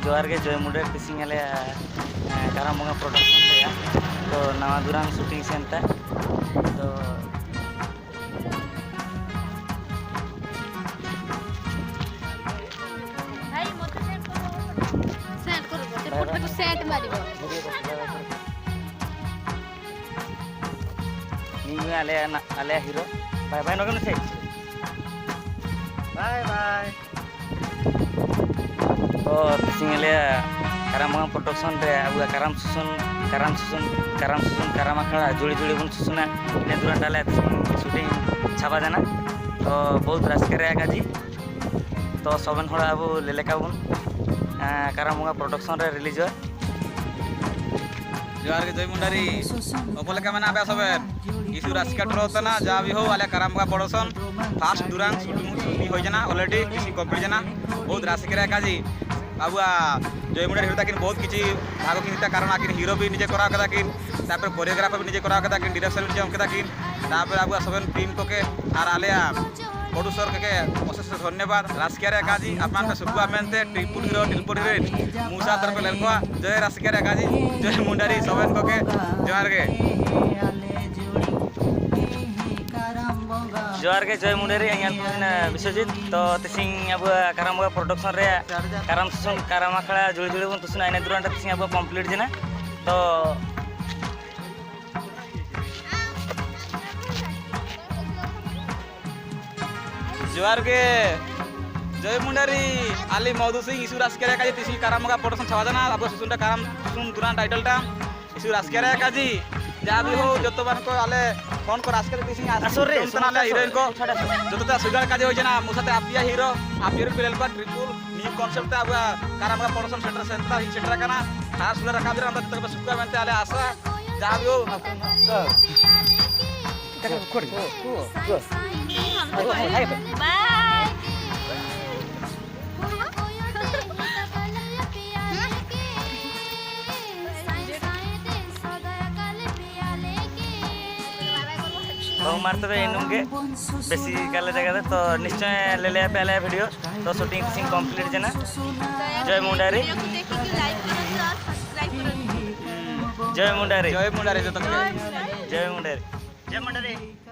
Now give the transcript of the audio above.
जोहार के जय मुंडे टिसिंग आले कारामबंगा प्रोडक्शन रे तो नवा दुरान शूटिंग सेंटर तो भाई मत सेंड करो ते फोटो को सेट मारिबो नी आले हीरो बाय बाय नगन थे बाय बाय तो टिसिंग आले कारामबंगा प्रोडक्शन रे अब काराम सुसुन काराम अखाड़ा जुड़ी जुड़ी बन सुसुना इन दुरान डाले शूटिंग छापा देना तो बहुत रास्के रे काजी तो सबन हड़ा अब लेलेका बन कारामबंगा प्रोडक्शन रे रिलीज हो जोहार के जय मुंडारी ओपले का मैंने आबे सबे इशू रास्का ट्रोतना जा भी हो वाले कारामबंगा प्रोडक्शन फास्ट दुरान शूटिंग हो जाना ऑलरेडी किसी कंप्लीट जाना बहुत रास्के रे काजी बाबुआ जय मुंडारी हिरो ताकिन बहुत किछि भागो किनता कारण आकिन हीरो भी निजे करा कदा किन तापर कोरियोग्राफर भी निजे करा कदा किन डायरेक्टर भी निजे कदा किन तापर बाबुआ सबन टीम को के आर आलिया प्रोड्यूसर के अशेष धन्यवाद राजकिया काजी अपन सुबह मेनते ट्रिपल हीरो हिरोइन मूसा तरफ लेलको जय राजकिया काजी जय मुंडारी सबन को के जोहार के जय मुंडारी विश्वजित तो तिसिंग अब कारामबंगा प्रोडक्शन रे काराम सुसुन काराम अखाड़ा जुड़ी जुड़ी बन तुसुना इन दुरान तिसिंग अब कंप्लीट जना तो जोहार के जय मुंडारी आली मधु सिंह इशू राजकिया काजी तिसिंग कारामबंगा प्रोडक्शन छवा जाना अब सुसुनटा काराम सुसुन दुरान टाइटलटा इशू राजकिया काजी जा भी हो जतो बान को आले फोन को राजकिया तिसिंग आसोरे तनाले हीरोइन को जतो ता सुगार काजी होय जना मुसाते आपिया हीरो पिलेल को ट्रिपल न्यू कांसेप्ट अब कारामबंगा प्रोडक्शन सेंटर ही सेंटर काना खास सुला रखा बिरा हम तक सुगा मेनते आले आशा जा भी हो बाय तो मार तबे इनुगे बेसी काले जगह तो निश्चय ले ले पहले वीडियो तो शूटिंग सिंग कंप्लीट जना जय मुंडारी जय मुंडारी जय मुंडारी जय मुंडारी